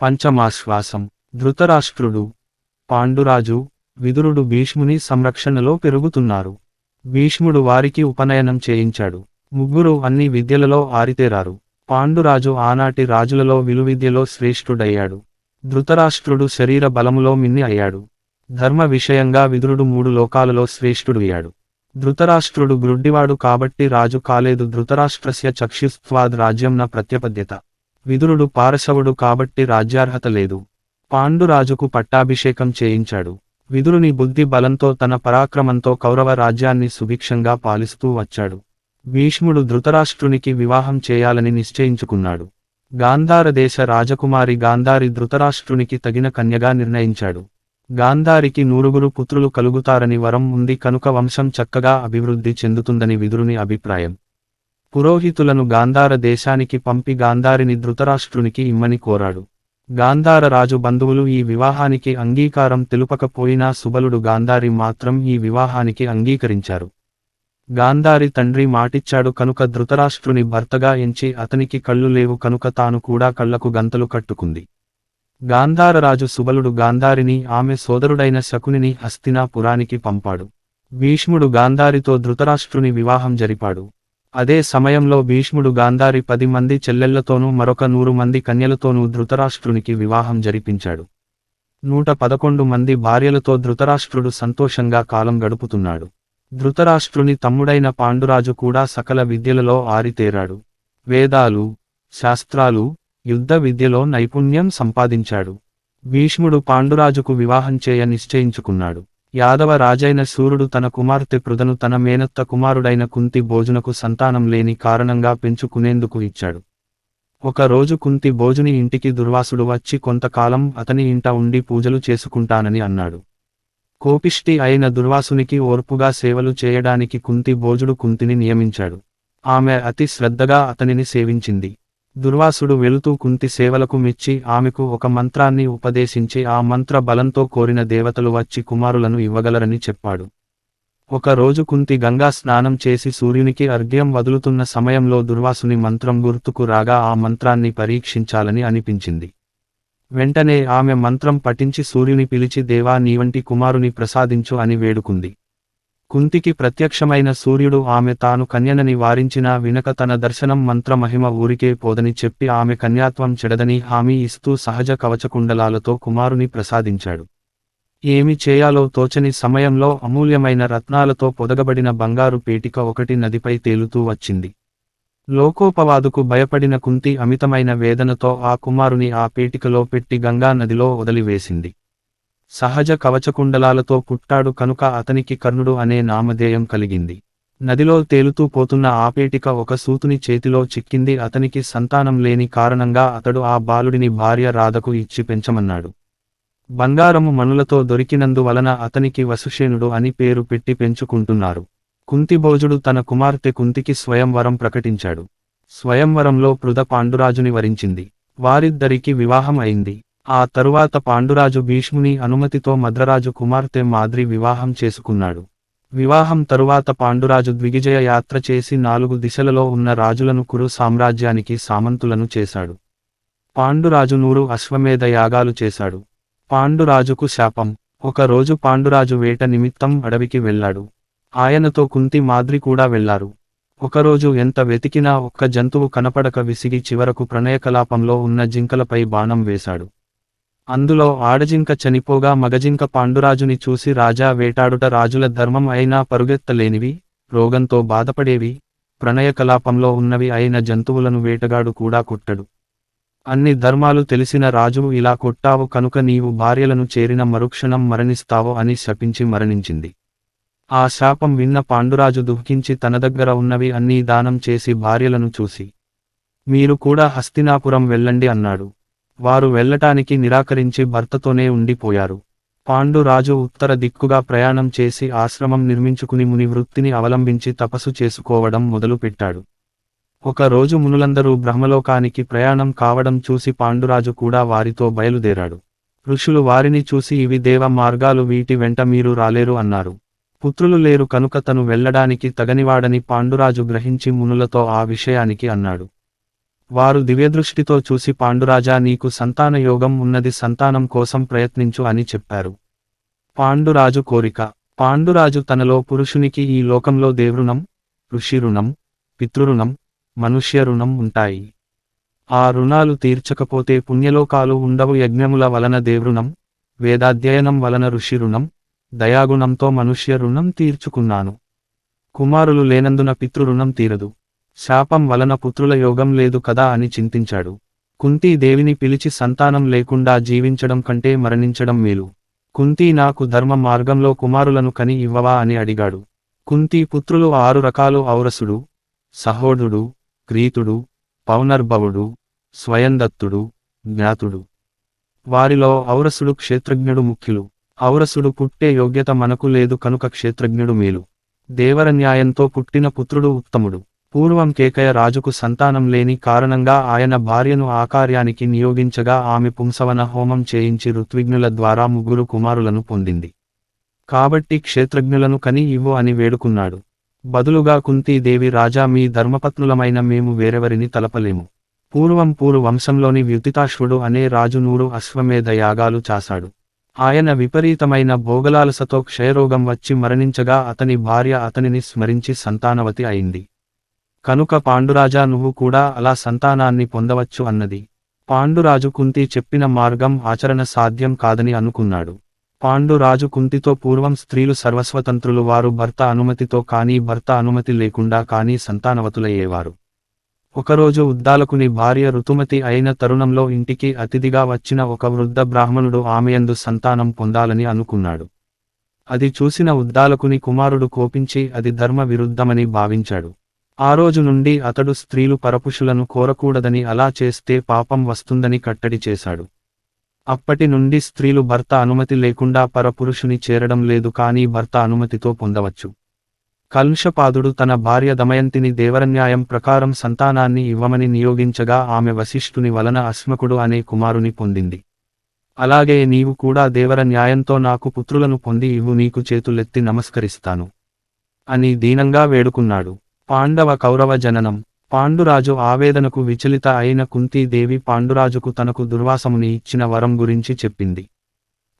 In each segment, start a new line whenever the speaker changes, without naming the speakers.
పంచమాశ్వాసం. ధృతరాష్ట్రుడు, పాండురాజు, విదురుడు భీష్ముని సంరక్షణలో పెరుగుతున్నారు. భీష్ముడు వారికి ఉపనయనం చేయించాడు. ముగ్గురు అన్ని విద్యలలో ఆరితేరారు. పాండురాజు ఆనాటి రాజులలో విలువిద్యలో శ్రేష్ఠుడయ్యాడు. ధృతరాష్ట్రుడు శరీర బలములో మిన్ని అయ్యాడు. ధర్మ విషయంగా విదురుడు 3 లోకాలలో శ్రేష్ఠుడయ్యాడు. ధృతరాష్ట్రుడు గ్రుడ్డివాడు కాబట్టి రాజు కాలేదు. ధృతరాష్ట్రస్య చక్షుస్త్వాద్ రాజ్యం న ప్రత్యపద్యత. విదురుడు పారసవుడు కాబట్టి రాజ్యార్హత లేదు. పాండురాజుకు పట్టాభిషేకం చేయించాడు. విదురుని బుద్ధి బలంతో తన పరాక్రమంతో కౌరవ రాజ్యాన్ని సుభిక్షంగా పాలిస్తూ వచ్చాడు. భీష్ముడు ధృతరాష్ట్రునికి వివాహం చేయాలని నిశ్చయించుకున్నాడు. గాంధార దేశ రాజకుమారి గాంధారి ధృతరాష్ట్రునికి తగిన కన్యగా నిర్ణయించాడు. గాంధారికి 9 పుత్రులు కలుగుతారని వరం ఉంది కనుక వంశం చక్కగా అభివృద్ధి చెందుతుందని విదురుని అభిప్రాయం. పురోహితులను గాంధార దేశానికి పంపి గాంధారిని ధృతరాష్ట్రునికి ఇమ్మని కోరాడు. గాంధార రాజు బంధువులు ఈ వివాహానికి అంగీకారం తెలుపకపోయినా సుబలుడు గాంధారి మాత్రం ఈ వివాహానికి అంగీకరించారు. గాంధారి తండ్రి మాటిచ్చాడు కనుక ధృతరాష్ట్రుని భర్తగా ఎంచి అతనికి కళ్ళు లేవు కనుక తాను కూడా కళ్లకు గంతలు కట్టుకుంది. గాంధారరాజు సుబలుడు గాంధారిని ఆమె సోదరుడైన శకునిని హస్తినాపురానికి పంపాడు. భీష్ముడు గాంధారితో ధృతరాష్ట్రుని వివాహం జరిపాడు. అదే సమయంలో భీష్ముడు గాంధారి 10 మంది చెల్లెళ్లతోనూ మరొక 100 మంది కన్యలతోనూ ధృతరాష్ట్రునికి వివాహం జరిపించాడు. 111 మంది భార్యలతో ధృతరాష్ట్రుడు సంతోషంగా కాలం గడుపుతున్నాడు. ధృతరాష్ట్రుని తమ్ముడైన పాండురాజు కూడా సకల విద్యలలో ఆరితేరాడు. వేదాలు, శాస్త్రాలు, యుద్ధ విద్యలో నైపుణ్యం సంపాదించాడు. భీష్ముడు పాండురాజుకు వివాహం చేయ నిశ్చయించుకున్నాడు. యాదవ రాజైన శూరుడు తన కుమార్తె పృథను తన మేనత్త కుమారుడైన కుంతి భోజునకు సంతానం లేని కారణంగా పెంచుకునేందుకు ఇచ్చాడు. ఒక రోజు కుంతి భోజుని ఇంటికి దుర్వాసుడు వచ్చి కొంతకాలం అతని ఇంట ఉండి పూజలు చేసుకుంటానని అన్నాడు. కోపిష్టి అయిన దుర్వాసునికి ఓర్పుగా సేవలు చేయడానికి కుంతి భోజుడు కుంతిని నియమించాడు. ఆమె అతి శ్రద్ధగా అతనిని సేవించింది. దుర్వాసుడు వెళుతూ కుంతి సేవలకు మెచ్చి ఆమెకు ఒక మంత్రాన్ని ఉపదేశించి ఆ మంత్ర బలంతో కోరిన దేవతలు వచ్చి కుమారులను ఇవ్వగలరని చెప్పాడు. ఒక రోజు కుంతి గంగా స్నానం చేసి సూర్యునికి అర్ఘ్యం వదులుతున్న సమయంలో దుర్వాసుని మంత్రం గుర్తుకు రాగా ఆ మంత్రాన్ని పరీక్షించాలని అనిపించింది. వెంటనే ఆమె మంత్రం పఠించి సూర్యుని పిలిచి దేవా నీవంటి కుమారుని ప్రసాదించు అని వేడుకుంది. కుంతికి ప్రత్యక్షమైన సూర్యుడు ఆమె తాను కన్యనని వారించినా వినక తన దర్శనం మంత్రమహిమ ఊరికే పోదని చెప్పి ఆమె కన్యాత్వం చెడదని హామీ ఇస్తూ సహజ కవచకుండలాలతో కుమారుని ప్రసాదించాడు. ఏమి చేయాలో తోచని సమయంలో అమూల్యమైన రత్నాలతో పొదగబడిన బంగారు పేటిక ఒకటి నదిపై తేలుతూ వచ్చింది. లోకోపవాదుకు భయపడిన కుంతి అమితమైన వేదనతో ఆ కుమారుని ఆ పేటికలో పెట్టి గంగా నదిలో వదిలివేసింది. సహజ కవచకుండలాలతో పుట్టాడు కనుక అతనికి కర్ణుడు అనే నామధేయం కలిగింది. నదిలో తేలుతూ పోతున్న ఆ పేటిక ఒక సూతుని చేతిలో చిక్కింది. అతనికి సంతానం లేని కారణంగా అతడు ఆ బాలుడిని భార్య రాధకు ఇచ్చి పెంచమన్నాడు. బంగారము మణులతో దొరికినందువలన అతనికి వసుషేనుడు అని పేరు పెట్టి పెంచుకుంటున్నారు. కుంతిభోజుడు తన కుమార్తె కుంతికి స్వయంవరం ప్రకటించాడు. స్వయంవరంలో పృథ పాండురాజుని వరించింది. వారిద్దరికి వివాహం అయింది. ఆ తరువాత పాండురాజు భీష్ముని అనుమతితో మద్రరాజు కుమార్తె మాద్రి వివాహం చేసుకున్నాడు. వివాహం తరువాత పాండురాజు ద్విగిజయ యాత్ర చేసి 4 దిశలలో ఉన్న రాజులను కురు సామ్రాజ్యానికి సామంతులను చేశాడు. పాండురాజు 100 అశ్వమేధ యాగాలు చేశాడు. పాండురాజుకు శాపం. ఒక రోజు పాండురాజు వేట నిమిత్తం అడవికి వెళ్లాడు. ఆయనతో కుంతి మాద్రి కూడా వెళ్లారు. ఒకరోజు ఎంత వెతికినా ఒక్క జంతువు కనపడక విసిగి చివరకు ప్రణయకలాపంలో ఉన్న జింకలపై బాణం వేశాడు. అందులో ఆడజింక చనిపోగా మగజింక పాండురాజుని చూసి రాజా వేటాడుట రాజుల ధర్మం అయినా పరుగెత్తలేనివి, రోగంతో బాధపడేవి, ప్రణయకలాపంలో ఉన్నవి అయిన జంతువులను వేటగాడు కూడా కొట్టడు. అన్ని ధర్మాలు తెలిసిన రాజువు ఇలా కొట్టావు కనుక నీవు భార్యలను చేరిన మరుక్షణం మరణిస్తావు అని శపించి మరణించింది. ఆ శాపం విన్న పాండురాజు దుఃఖించి తన దగ్గర ఉన్నవి అన్నీ దానం చేసి భార్యలను చూసి మీరు కూడా హస్తినాపురం వెళ్ళండి అన్నాడు. వారు వెళ్లటానికి నిరాకరించి భర్తతోనే ఉండిపోయారు. పాండురాజు ఉత్తర దిక్కుగా ప్రయాణం చేసి ఆశ్రమం నిర్మించుకుని ముని వృత్తిని అవలంబించి తపస్సు చేసుకోవడం మొదలుపెట్టాడు. ఒక రోజు మునులందరూ బ్రహ్మలోకానికి ప్రయాణం కావడం చూసి పాండురాజు కూడా వారితో బయలుదేరాడు. ఋషులు వారిని చూసి ఇవి దేవ మార్గాలు, వీటి వెంట మీరు రాలేరు అన్నారు. పుత్రులు లేరు కనుక తను వెళ్లడానికి తగనివాడని పాండురాజు గ్రహించి మునులతో ఆ విషయానికి అన్నాడు. వారు దివ్యదృష్టితో చూసి పాండురాజా నీకు సంతాన యోగం ఉన్నది, సంతానం కోసం ప్రయత్నించు అని చెప్పారు. పాండురాజు కోరిక. పాండురాజు తనలో పురుషునికి ఈ లోకంలో దేవృణం, ఋషి రుణం, పితృరుణం, మనుష్య రుణం ఉంటాయి. ఆ రుణాలు తీర్చకపోతే పుణ్యలోకాలు ఉండవు. యజ్ఞముల వలన దేవృణం, వేదాధ్యయనం వలన ఋషి రుణం, దయాగుణంతో మనుష్య రుణం తీర్చుకున్నాను. కుమారులు లేనందున పితృరుణం తీరదు. శాపం వలన పుత్రుల యోగం లేదు కదా అని చింతించాడు. కుంతీ దేవిని పిలిచి సంతానం లేకుండా జీవించడం కంటే మరణించడం మేలు. కుంతీ నాకు ధర్మ మార్గంలో కుమారులను కని ఇవ్వవా అని అడిగాడు. కుంతీ పుత్రులు 6 రకాలు: ఔరసుడు, సహోఢుడు, క్రీతుడు, పౌనర్భవుడు, స్వయందత్తుడు, జ్ఞాతుడు. వారిలో ఔరసుడు క్షేత్రజ్ఞుడు ముఖ్యులు. ఔరసుడు పుట్టే యోగ్యత మనకు లేదు కనుక క్షేత్రజ్ఞుడు మేలు. దేవరన్యాయంతో పుట్టిన పుత్రుడు ఉత్తముడు. పూర్వం కేకయ రాజుకు సంతానం లేని కారణంగా ఆయన భార్యను ఆ కార్యానికి నియోగించగా ఆమె పుంసవన హోమం చేయించి ఋత్విజ్ఞుల ద్వారా 3 కుమారులను పొందింది. కాబట్టి క్షేత్రజ్ఞులను కని ఇవ్వు అని వేడుకున్నాడు. బదులుగా కుంతీదేవి, రాజా మీ ధర్మపత్నులమైన మేము వేరెవరిని తలపలేము. పూర్వం పూరు వంశంలోని వ్యుతితాశ్వుడు అనే రాజు 100 అశ్వమేధ యాగాలు చాశాడు. ఆయన విపరీతమైన భోగలాలసతో క్షయరోగం వచ్చి మరణించగా అతని భార్య అతనిని స్మరించి సంతానవతి అయింది. కనుక పాండురాజా నువ్వు కూడా అలా సంతానాన్ని పొందవచ్చు అన్నది. పాండురాజు కుంతి చెప్పిన మార్గం ఆచరణ సాధ్యం కాదని అనుకున్నాడు. పాండురాజు కుంతితో పూర్వం స్త్రీలు సర్వస్వతంత్రులు, వారు భర్త అనుమతితో కానీ భర్త అనుమతి లేకుండా కానీ సంతానవతులయ్యేవారు. ఒకరోజు ఉద్దాలకుని భార్య ఋతుమతి అయిన తరుణంలో ఇంటికి అతిథిగా వచ్చిన ఒక వృద్ధ బ్రాహ్మణుడు ఆమెయందు సంతానం పొందాలని అనుకున్నాడు. అది చూసిన ఉద్దాలకుని కుమారుడు కోపించి అది ధర్మ విరుద్ధమని భావించాడు. ఆ రోజు నుండి అతడు స్త్రీలు పరపుషులను కోరకూడదని, అలా చేస్తే పాపం వస్తుందని కట్టడి చేశాడు. అప్పటి నుండి స్త్రీలు భర్త అనుమతి లేకుండా పరపురుషుని చేరడం లేదు, కానీ భర్త అనుమతితో పొందవచ్చు. కల్షపాదుడు తన భార్య దమయంతిని దేవరన్యాయం ప్రకారం సంతానాన్ని ఇవ్వమని నియోగించగా ఆమె వశిష్ఠుని వలన అస్మకుడు అనే కుమారుని పొందింది. అలాగే నీవు కూడా దేవర న్యాయంతో నాకు పుత్రులను పొంది ఇవ్వు, నీకు చేతులెత్తి నమస్కరిస్తాను అని దీనంగా వేడుకున్నాడు. పాండవ కౌరవ జననం. పాండురాజు ఆవేదనకు విచలిత అయిన కుంతీదేవి పాండురాజుకు తనకు దుర్వాసముని ఇచ్చిన వరం గురించి చెప్పింది.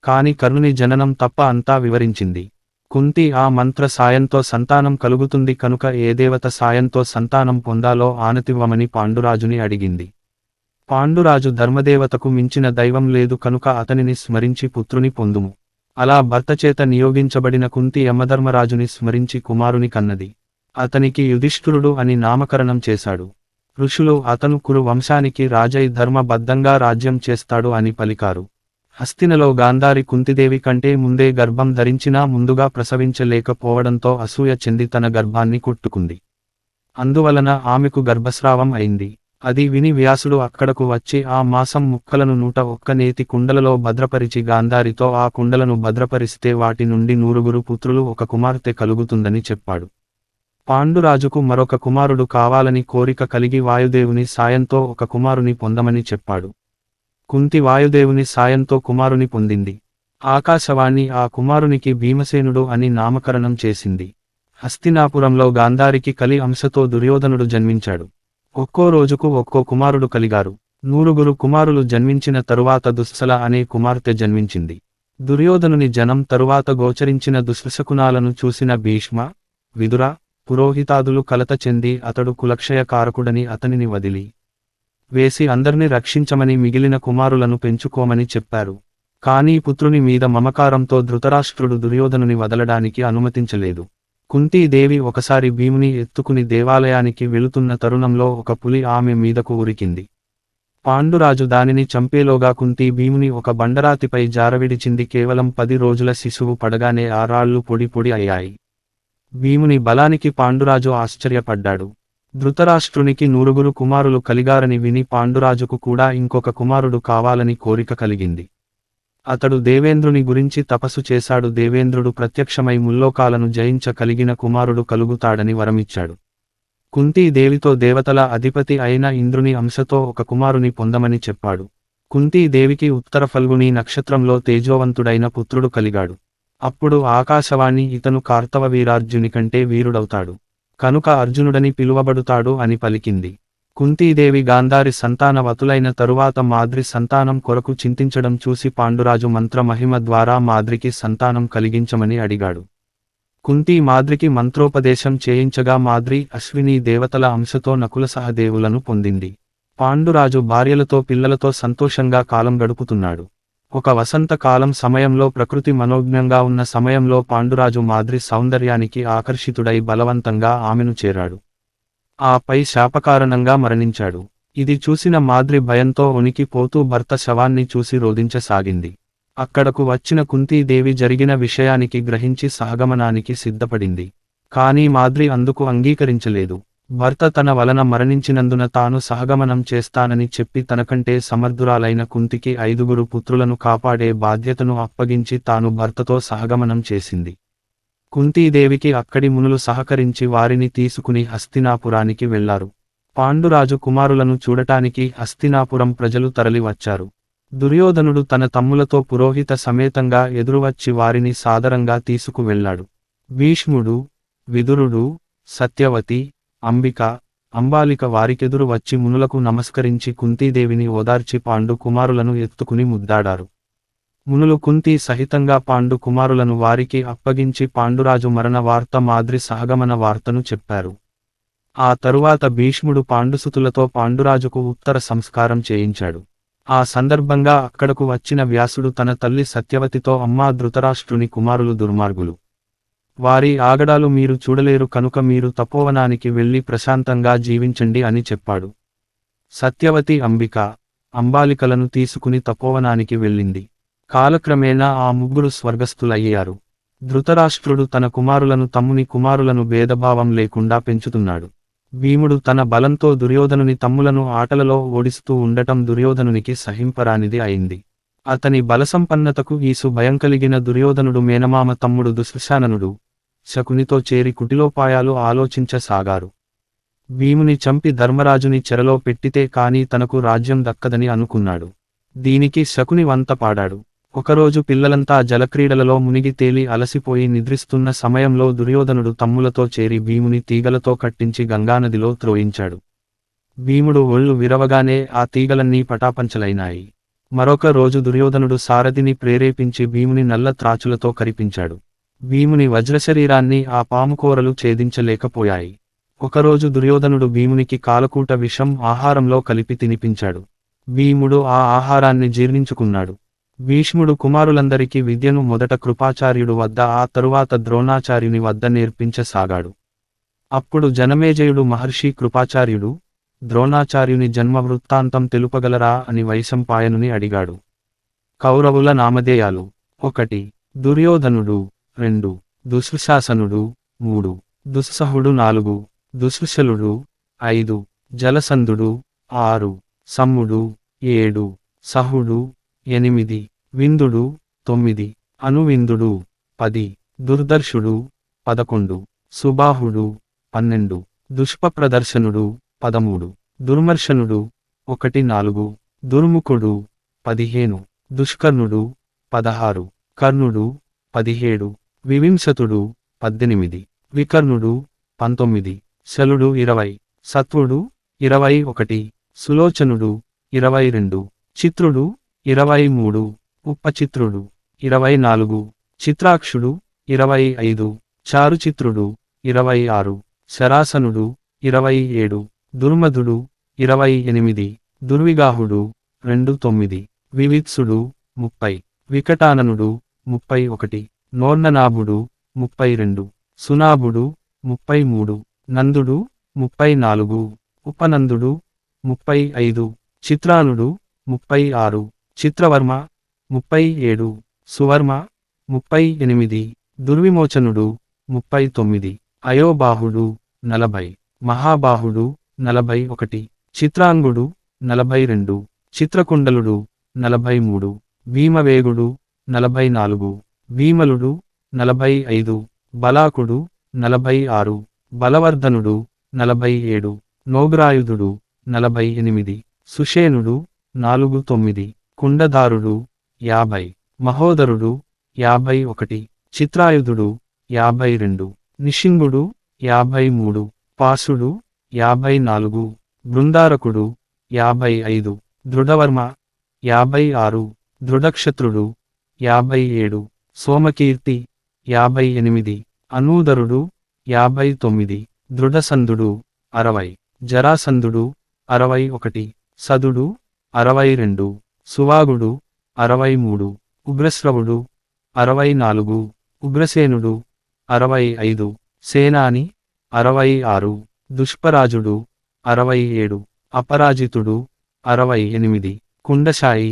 కాని కర్ణుని జననం తప్ప అంతా వివరించింది. కుంతి ఆ మంత్ర సాయంతో సంతానం కలుగుతుంది కనుక ఏ దేవత సాయంతో సంతానం పొందాలో ఆనతివ్వమని పాండురాజుని అడిగింది. పాండురాజు ధర్మదేవతకు మించిన దైవం లేదు కనుక అతనిని స్మరించి పుత్రుని పొందుము. అలా భర్తచేత నియోగించబడిన కుంతి యమధర్మరాజుని స్మరించి కుమారుని కన్నది. అతనికి యుధిష్ఠిరుడు అని నామకరణం చేశాడు. ఋషులు అతను కురు వంశానికి రాజై ధర్మబద్ధంగా రాజ్యం చేస్తాడు అని పలికారు. హస్తినలో గాంధారి కుంతిదేవి కంటే ముందే గర్భం ధరించినా ముందుగా ప్రసవించలేకపోవడంతో అసూయ చెంది తన గర్భాన్ని కొట్టుకుంది. అందువలన ఆమెకు గర్భస్రావం అయింది. అది విని వ్యాసుడు అక్కడకు వచ్చి ఆ మాసం ముక్కలను 101 నేతి కుండలలో భద్రపరిచి గాంధారితో ఆ కుండలను భద్రపరిస్తే వాటి నుండి 100 పుత్రులు 1 కుమార్తె కలుగుతుందని చెప్పాడు. పాండురాజుకు మరొక కుమారుడు కావాలని కోరిక కలిగి వాయుదేవుని సాయంతో 1 కుమారుని పొందమని చెప్పాడు. కుంతి వాయుదేవుని సాయంతో కుమారుని పొందింది. ఆకాశవాణి ఆ కుమారునికి భీమసేనుడు అని నామకరణం చేసింది. హస్తినాపురంలో గాంధారికి కలి అంశతో దుర్యోధనుడు జన్మించాడు. ఒక్కో రోజుకు ఒక్కో కుమారుడు కలిగారు. 100 కుమారులు జన్మించిన తరువాత దుస్సల అనే కుమార్తె జన్మించింది. దుర్యోధనుని జనం తరువాత గోచరించిన దుశ్శకునాలను చూసిన భీష్మ, విదుర, పురోహితాదులు కలత చెంది అతడు కులక్షయ కారకుడని అతనిని వదిలి వేసి అందర్ని రక్షించమని మిగిలిన కుమారులను పెంచుకోమని చెప్పారు. కానీ పుత్రుని మీద మమకారంతో ధృతరాష్ట్రుడు దుర్యోధనుని వదలడానికి అనుమతించలేదు. కుంతీదేవి ఒకసారి భీముని ఎత్తుకుని దేవాలయానికి వెళుతున్న తరుణంలో ఒక పులి ఆమె మీదకు ఉరికింది. పాండురాజు దానిని చంపేలోగా కుంతి భీముని ఒక బండరాతిపై జారవిడిచింది. కేవలం 10 రోజుల శిశువు పడగానే ఆ రాళ్ళు పొడి పొడి అయ్యాయి. భీముని బలానికి పాండురాజు ఆశ్చర్యపడ్డాడు. ధృతరాష్ట్రునికి 100 కుమారులు కలిగారని విని పాండురాజుకు కూడా ఇంకొక కుమారుడు కావాలని కోరిక కలిగింది. అతడు దేవేంద్రుని గురించి తపస్సు చేశాడు. దేవేంద్రుడు ప్రత్యక్షమై ముల్లోకాలను జయించ కలిగిన కుమారుడు కలుగుతాడని వరమిచ్చాడు. కుంతీదేవితో దేవతల అధిపతి అయిన ఇంద్రుని అంశతో 1 కుమారుని పొందమని చెప్పాడు. కుంతీదేవికి ఉత్తర ఫల్గుని నక్షత్రంలో తేజోవంతుడైన పుత్రుడు కలిగాడు. అప్పుడు ఆకాశవాణి ఇతను కార్తవ వీరార్జుని కంటే వీరుడవుతాడు కనుక అర్జునుడని పిలువబడుతాడు అని పలికింది. కుంతీదేవి గాంధారి సంతానవతులైన తరువాత మాద్రి సంతానం కొరకు చింతించడం చూసి పాండురాజు మంత్ర మహిమ ద్వారా మాద్రికి సంతానం కలిగించమని అడిగాడు. కుంతీ మాద్రికి మంత్రోపదేశం చేయించగా మాద్రి అశ్వినీ దేవతల అంశతో నకుల సహదేవులను పొందింది. పాండురాజు భార్యలతో పిల్లలతో సంతోషంగా కాలం గడుపుతున్నాడు. ఒక వసంతకాలం సమయంలో ప్రకృతి మనోజ్ఞంగా ఉన్న సమయంలో పాండురాజు మాద్రి సౌందర్యానికి ఆకర్షితుడై బలవంతంగా ఆమెను చేరాడు. ఆపై శాపకారణంగా మరణించాడు. ఇది చూసిన మాద్రి భయంతో వణికిపోతూ భర్త శవాన్ని చూసి రోదించసాగింది. అక్కడకు వచ్చిన కుంతీదేవి జరిగిన విషయానికి గ్రహించి సహగమనానికి సిద్ధపడింది. కానీ మాద్రి అందుకు అంగీకరించలేదు. భర్త తన వలన మరణించినందున తాను సహగమనం చేస్తానని చెప్పి తనకంటే సమర్థురాలైన కుంతికి 5 పుత్రులను కాపాడే బాధ్యతను అప్పగించి తాను భర్తతో సహగమనం చేసింది. కుంతీదేవికి అక్కడి మునులు సహకరించి వారిని తీసుకుని హస్తినాపురానికి వెళ్లారు. పాండురాజు కుమారులను చూడటానికి హస్తినాపురం ప్రజలు తరలి వచ్చారు. దుర్యోధనుడు తన తమ్ములతో పురోహిత సమేతంగా ఎదురువచ్చి వారిని సాదరంగా తీసుకువెళ్లాడు. భీష్ముడు, విదురుడు, సత్యవతి, అంబిక, అంబాలిక వారికెదురు వచ్చి మునులకు నమస్కరించి కుంతీదేవిని ఓదార్చి పాండు కుమారులను ఎత్తుకుని ముద్దాడారు. మునులు కుంతీ సహితంగా పాండు కుమారులను వారికి అప్పగించి పాండురాజు మరణ వార్త మాద్రి సహగమన వార్తను చెప్పారు. ఆ తరువాత భీష్ముడు పాండుసుతులతో పాండురాజుకు ఉత్తర సంస్కారం చేయించాడు. ఆ సందర్భంగా అక్కడకు వచ్చిన వ్యాసుడు తన తల్లి సత్యవతితో అమ్మా ధృతరాష్ట్రుని కుమారులు దుర్మార్గులు. వారి ఆగడాలు మీరు చూడలేరు కనుక మీరు తపోవనానికి వెళ్లి ప్రశాంతంగా జీవించండి అని చెప్పాడు. సత్యవతి అంబిక, అంబాలికలను తీసుకుని తపోవనానికి వెళ్ళింది. కాలక్రమేణా ఆ ముగ్గురు స్వర్గస్థులయ్యారు. ధృతరాష్ట్రుడు తన కుమారులను తమ్ముని కుమారులను భేదభావం లేకుండా పెంచుతున్నాడు. భీముడు తన బలంతో దుర్యోధనుని తమ్ములను ఆటలలో ఓడిస్తూ ఉండటం దుర్యోధనునికి సహింపరానిది అయింది. అతని బలసంపన్నతకు ఈసు భయం కలిగిన దుర్యోధనుడు మేనమామ తమ్ముడు దుశ్శాసనుడు శకునితో చేరి కుటిలోపాయాలు ఆలోచించసాగారు. భీముని చంపి ధర్మరాజుని చెరలో పెట్టితే కాని తనకు రాజ్యం దక్కదని అనుకున్నాడు. దీనికి శకుని వంత పాడాడు. ఒకరోజు పిల్లలంతా జలక్రీడలలో మునిగి తేలి అలసిపోయి నిద్రిస్తున్న సమయంలో దుర్యోధనుడు తమ్ములతో చేరి భీముని తీగలతో కట్టించి గంగానదిలో త్రోయించాడు. భీముడు ఒళ్ళు విరవగానే ఆ తీగలన్నీ పటాపంచలైనాయి. మరొక రోజు దుర్యోధనుడు సారథిని ప్రేరేపించి భీముని నల్ల త్రాచులతో కరిపించాడు. భీముని వజ్రశరీరాన్ని ఆ పాముకోరలు ఛేదించలేకపోయాయి. ఒకరోజు దుర్యోధనుడు భీమునికి కాలకూట విషం ఆహారంలో కలిపి తినిపించాడు. భీముడు ఆ ఆహారాన్ని జీర్ణించుకున్నాడు. భీష్ముడు కుమారులందరికీ విద్యను మొదట కృపాచార్యుడు వద్ద ఆ తరువాత ద్రోణాచార్యుని వద్ద నేర్పించసాగాడు. అప్పుడు జనమేజయుడు మహర్షి కృపాచార్యుడు, ద్రోణాచార్యుని జన్మ వృత్తాంతం తెలుపగలరా అని వైశంపాయనుని అడిగాడు. కౌరవుల నామధేయాలు: 1 దుర్యోధనుడు, 2 దుశ్శాసనుడు, 3 దుస్సహుడు, 4 దుశ్శలుడు, 5 జలసంధుడు, 6 సమ్ముడు, 7 సహుడు, 8 విందుడు, 9 అనువిందుడు, 10 దుర్దర్శుడు, 11 సుబాహుడు, 12 దుష్ప్రదర్శనుడు, 13 దుర్మర్శనుడు, 1-4 దుర్ముఖుడు, 15 దుష్కర్ణుడు, 16 కర్ణుడు, 17 వివింశతుడు, 18 వికర్ణుడు, 19 శలుడు, 20 సత్వుడు, 21 సులోచనుడు, 22 చిత్రుడు, 23 ఉపచిత్రుడు, 24 చిత్రాక్షుడు, 25 చారుచిత్రుడు, 26 శరాసనుడు, 27 దుర్మధుడు, 28 దుర్విగాహుడు, 29 వివిత్సుడు, 30 వికటాననుడు, 31 నోర్ననాభుడు, 32 సునాభుడు, 33 నందుడు, 34 ఉపనందుడు, 35 చిత్రానుడు, 36 చిత్రవర్మ, 37 సువర్మ, 38 దుర్విమోచనుడు, 39 అయోబాహుడు, 40 మహాబాహుడు, 41 చిత్రాంగుడు, 42 చిత్రకుండలుడు, 43 భీమవేగుడు, 44 భీమలుడు, 45 బలాకుడు, 46 బలవర్ధనుడు, 47 నోగ్రాయుధుడు, 48 సుషేనుడు, 49 కుండధారుడు, 50 మహోదరుడు, 51 చిత్రాయుధుడు, 52 నిషింగుడు, 53 పాసుడు, 54 బృందారకుడు 55, దృఢవర్మ 56, దృఢక్షత్రుడు 57, సోమకీర్తి 58, అనూదరుడు 59, దృఢసంధుడు 60, జరాసంధుడు 61, సదుడు 62, సువాగుడు 63, ఉగ్రశ్రవుడు 64, ఉగ్రసేనుడు 65, సేనాని 66, దుష్పరాజుడు 67, అపరాజితుడు 68, కుండశాయి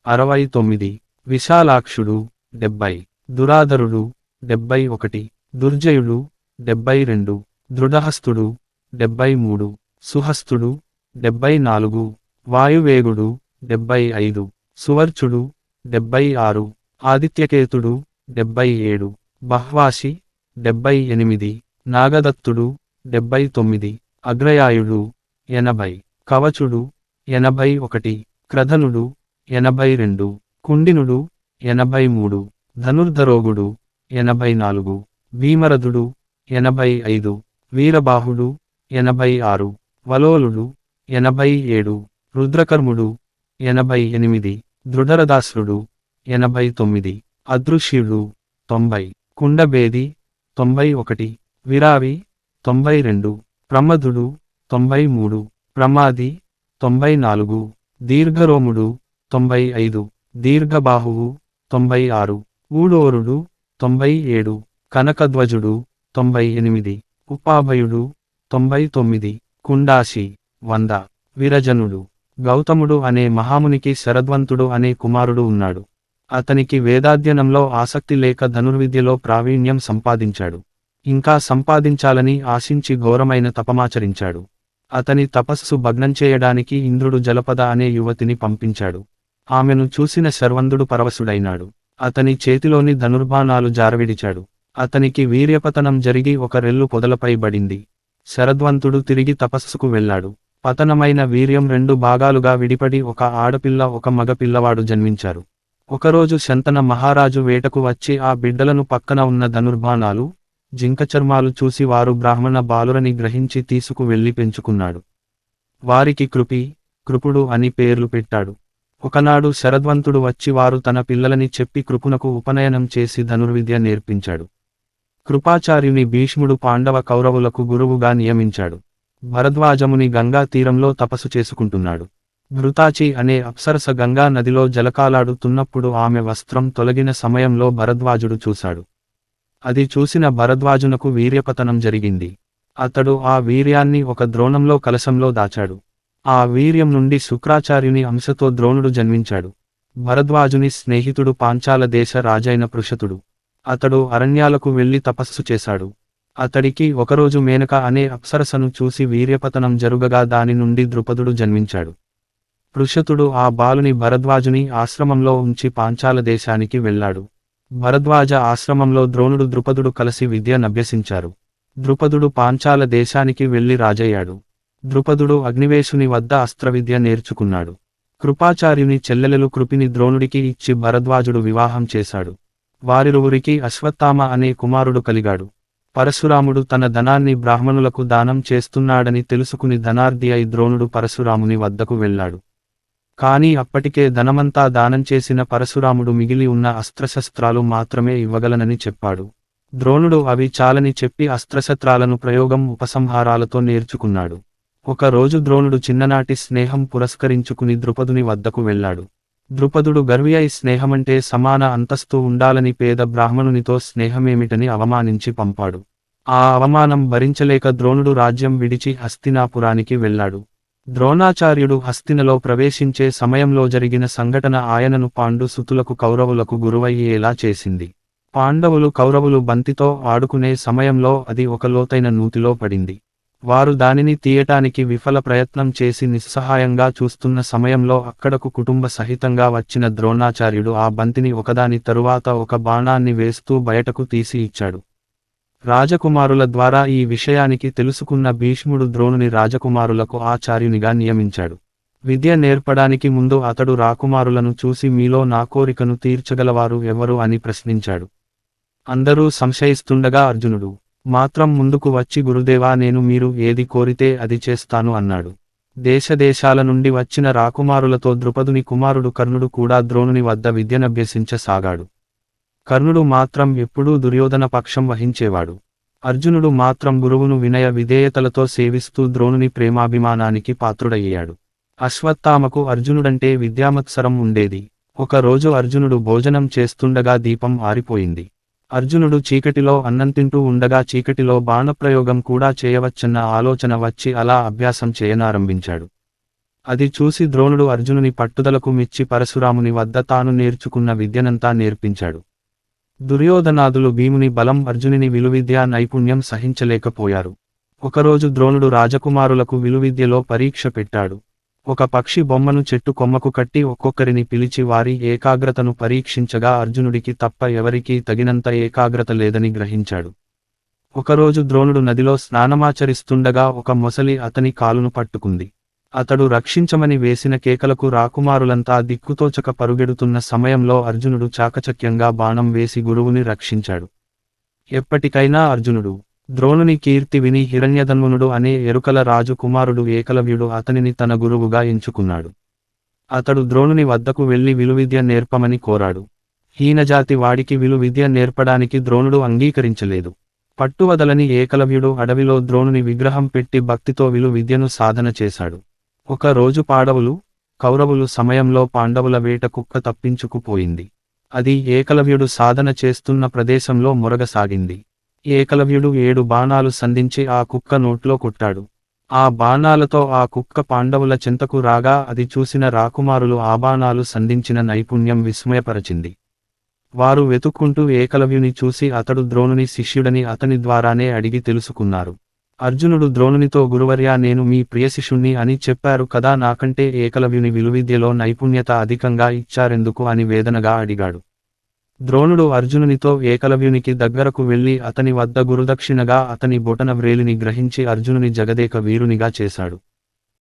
69, విశాలాక్షుడు 70, దురాధరుడు 71, దుర్జయుడు 72, దృఢహస్తుడు 73, సుహస్తుడు 74, వాయువేగుడు 75, సువర్చుడు 76, ఆదిత్యకేతుడు 77, బహ్వాసి 78, నాగదత్తుడు 79, అగ్రయాయుడు 80, కవచుడు 81, క్రధనుడు 82, కుండినుడు 83, ధనుర్ధరోగుడు 84, భీమరథుడు 85, వీరబాహుడు 86, వలోలుడు 87, రుద్రకర్ముడు 88, దృఢరదాసురుడు 89, అదృశ్యుడు 90, కుండబేది 91, విరావి 92, ప్రమదుడు 93, ప్రమాది 94, దీర్ఘరోముడు 95, దీర్ఘబాహువు 96, ఊడోరుడు 97, కనకధ్వజుడు 98, ఉపాభయుడు 99, కుండాసి 100, విరజనుడు. గౌతముడు అనే మహామునికి శరద్వంతుడు అనే కుమారుడు ఉన్నాడు. అతనికి వేదాధ్యనంలో ఆసక్తి లేక ధనుర్విద్యలో ప్రావీణ్యం సంపాదించాడు. ఇంకా సంపాదించాలని ఆశించి ఘోరమైన తపమాచరించాడు. అతని తపస్సు భగ్నం చేయడానికి ఇంద్రుడు జలపద అనే యువతిని పంపించాడు. ఆమెను చూసిన శర్వందుడు పరవశుడైనాడు. అతని చేతిలోని ధనుర్బాణాలు జారవిడిచాడు. అతనికి వీర్యపతనం జరిగి ఒక రెల్లు పొదలపై బడింది. శరద్వంతుడు తిరిగి తపస్సుకు వెళ్ళాడు. పతనమైన వీర్యం 2 భాగాలుగా విడిపడి ఒక ఆడపిల్ల ఒక మగ పిల్లవాడు జన్మించారు. ఒకరోజు శంతన మహారాజు వేటకు వచ్చి ఆ బిడ్డలను పక్కన ఉన్న ధనుర్బాణాలు, జింక చర్మాలు చూసి వారు బ్రాహ్మణ బాలురని గ్రహించి తీసుకు వెళ్లి పెంచుకున్నాడు. వారికి కృపి, కృపుడు అని పేర్లు పెట్టాడు. ఒకనాడు శరద్వంతుడు వచ్చి వారు తన పిల్లలని చెప్పి కృపునకు ఉపనయనం చేసి ధనుర్విద్య నేర్పించాడు. కృపాచార్యుని భీష్ముడు పాండవ కౌరవులకు గురువుగా నియమించాడు. భరద్వాజముని గంగా తీరంలో తపస్సు చేసుకుంటున్నాడు. ఘృతాచి అనే అప్సరస గంగా నదిలో జలకాలాడుతున్నప్పుడు ఆమె వస్త్రం తొలగిన సమయంలో భరద్వాజుడు చూశాడు. అది చూసిన భరద్వాజునకు వీర్యపతనం జరిగింది. అతడు ఆ వీర్యాన్ని ఒక ద్రోణంలో కలశంలో దాచాడు. ఆ వీర్యం నుండి శుక్రాచార్యుని అంశతో ద్రోణుడు జన్మించాడు. భరద్వాజుని స్నేహితుడు పాంచాల దేశ రాజైన పృషతుడు. అతడు అరణ్యాలకు వెళ్లి తపస్సు చేశాడు. అతడికి ఒకరోజు మేనక అనే అప్సరసను చూసి వీర్యపతనం జరుగగా దాని నుండి ద్రుపదుడు జన్మించాడు. పృషతుడు ఆ బాలుని భరద్వాజుని ఆశ్రమంలో ఉంచి పాంచాల దేశానికి వెళ్ళాడు. భరద్వాజ ఆశ్రమంలో ద్రోణుడు ద్రుపదుడు కలిసి విద్యనభ్యసించారు. ద్రుపదుడు పాంచాల దేశానికి వెళ్లి రాజయ్యాడు. ద్రుపదుడు అగ్నివేశుని వద్ద అస్త్రవిద్య నేర్చుకున్నాడు. కృపాచార్యుని చెల్లెలు కృపిని ద్రోణుడికి ఇచ్చి భరద్వాజుడు వివాహం చేశాడు. వారిరువురికి అశ్వత్థామ అనే కుమారుడు కలిగాడు. పరశురాముడు తన ధనాన్ని బ్రాహ్మణులకు దానం చేస్తున్నాడని తెలుసుకుని ధనార్ది అయి ద్రోణుడు పరశురాముని వద్దకు వెళ్ళాడు. కాని అప్పటికే ధనమంతా దానం చేసిన పరశురాముడు మిగిలి ఉన్న అస్త్రశస్త్రాలు మాత్రమే ఇవ్వగలనని చెప్పాడు. ద్రోణుడు అవి చాలని చెప్పి అస్త్రశస్త్రాలను ప్రయోగం ఉపసంహారాలతో నేర్చుకున్నాడు. ఒక రోజు ద్రోణుడు చిన్ననాటి స్నేహం పురస్కరించుకుని ద్రుపదుని వద్దకు వెళ్ళాడు. ద్రుపదుడు గర్వి అయి స్నేహమంటే సమాన అంతస్తు ఉండాలని పేద బ్రాహ్మణునితో స్నేహమేమిటని అవమానించి పంపాడు. ఆ అవమానం భరించలేక ద్రోణుడు రాజ్యం విడిచి హస్తినాపురానికి వెళ్ళాడు. ద్రోణాచార్యుడు హస్తినలో ప్రవేశించే సమయంలో జరిగిన సంఘటన ఆయనను పాండు సుతులకు కౌరవులకు గురువయ్యేలా చేసింది. పాండవులు కౌరవులు బంతితో ఆడుకునే సమయంలో అది ఒక లోతైన నూతిలో పడింది. వారు దానిని తీయటానికి విఫల ప్రయత్నం చేసి నిస్సహాయంగా చూస్తున్న సమయంలో అక్కడకు కుటుంబ సహితంగా వచ్చిన ద్రోణాచార్యుడు ఆ బంతిని ఒకదాని తరువాత ఒక బాణాన్ని వేస్తూ బయటకు తీసి ఇచ్చాడు. రాజకుమారుల ద్వారా ఈ విషయానికి తెలుసుకున్న భీష్ముడు ద్రోణుని రాజకుమారులకు ఆచార్యునిగా నియమించాడు. విద్య నేర్పడానికి ముందు అతడు రాకుమారులను చూసి మీలో నా కోరికను తీర్చగలవారు ఎవరు అని ప్రశ్నించాడు. అందరూ సంశయిస్తుండగా అర్జునుడు మాత్రం ముందుకు వచ్చి గురుదేవా నేను మీరు ఏది కోరితే అది చేస్తాను అన్నాడు. దేశదేశాల నుండి వచ్చిన రాకుమారులతో ద్రుపదుని కుమారుడు కర్ణుడు కూడా ద్రోణుని వద్ద విద్యనభ్యసించసాగాడు. కర్ణుడు మాత్రం ఎప్పుడూ దుర్యోధన పక్షం వహించేవాడు. అర్జునుడు మాత్రం గురువును వినయ విధేయతలతో సేవిస్తూ ద్రోణుని ప్రేమాభిమానానికి పాత్రుడయ్యాడు. అశ్వత్థామకు అర్జునుడంటే విద్యామత్సరం ఉండేది. ఒక రోజు అర్జునుడు భోజనం చేస్తుండగా దీపం ఆరిపోయింది. అర్జునుడు చీకటిలో అన్నం తింటూ ఉండగా చీకటిలో బాణప్రయోగం కూడా చేయవచ్చన్న ఆలోచన వచ్చి అలా అభ్యాసం చేయనారంభించాడు. అది చూసి ద్రోణుడు అర్జునుని పట్టుదలకు మెచ్చి పరశురాముని వద్ద తాను నేర్చుకున్న విద్యనంతా నేర్పించాడు. దుర్యోధనాదులు భీముని బలం అర్జునుని విలువిద్యా నైపుణ్యం సహించలేకపోయారు. ఒకరోజు ద్రోణుడు రాజకుమారులకు విలువిద్యలో పరీక్ష పెట్టాడు. ఒక పక్షి బొమ్మను చెట్టు కొమ్మకు కట్టి ఒక్కొక్కరిని పిలిచి వారి ఏకాగ్రతను పరీక్షించగా అర్జునుడికి తప్ప ఎవరికీ తగినంత ఏకాగ్రత లేదని గ్రహించాడు. ఒకరోజు ద్రోణుడు నదిలో స్నానమాచరిస్తుండగా ఒక మొసలి అతని కాలును పట్టుకుంది. అతడు రక్షించమని వేసిన కేకలకు రాకుమారులంతా దిక్కుతోచక పరుగెడుతున్న సమయంలో అర్జునుడు చాకచక్యంగా బాణం వేసి గురువుని రక్షించాడు. ఎప్పటికైనా అర్జునుడు ద్రోణుని కీర్తి విని హిరణ్యధన్వనుడు అనే ఎరుకల రాజు కుమారుడు ఏకలవ్యుడు అతనిని తన గురువుగా ఎంచుకున్నాడు. అతడు ద్రోణుని వద్దకు వెళ్లి విలువిద్య నేర్పమని కోరాడు. హీనజాతి వాడికి విలువిద్య నేర్పడానికి ద్రోణుడు అంగీకరించలేదు. పట్టువదలని ఏకలవ్యుడు అడవిలో ద్రోణుని విగ్రహం పెట్టి భక్తితో విలువిద్యను సాధన చేశాడు. ఒక రోజు పాండవులు, కౌరవులు సమయంలో పాండవుల వేట కుక్క తప్పించుకుపోయింది. అది ఏకలవ్యుడు సాధన చేస్తున్న ప్రదేశంలో మొరగసాగింది. ఏకలవ్యుడు 7 బాణాలు సంధించి ఆ కుక్క నోట్లో కొట్టాడు. ఆ బాణాలతో ఆ కుక్క పాండవుల చెంతకు రాగా అది చూసిన రాకుమారులు ఆ బాణాలు సంధించిన నైపుణ్యం విస్మయపరచింది. వారు వెతుక్కుంటూ ఏకలవ్యుని చూసి అతడు ద్రోణుని శిష్యుడని అతని ద్వారానే అడిగి తెలుసుకున్నారు. అర్జునుడు ద్రోణునితో గురువర్యా నేను మీ ప్రియశిష్యుణ్ణి అని చెప్పారు కదా, నాకంటే ఏకలవ్యుని విలువిద్యలో నైపుణ్యత అధికంగా ఇచ్చారెందుకు అని వేదనగా అడిగాడు. ద్రోణుడు అర్జునునితో ఏకలవ్యునికి దగ్గరకు వెళ్లి అతని వద్ద గురుదక్షిణగా అతని బొటన వ్రేలిని గ్రహించి అర్జునుని జగదేక వీరునిగా చేశాడు.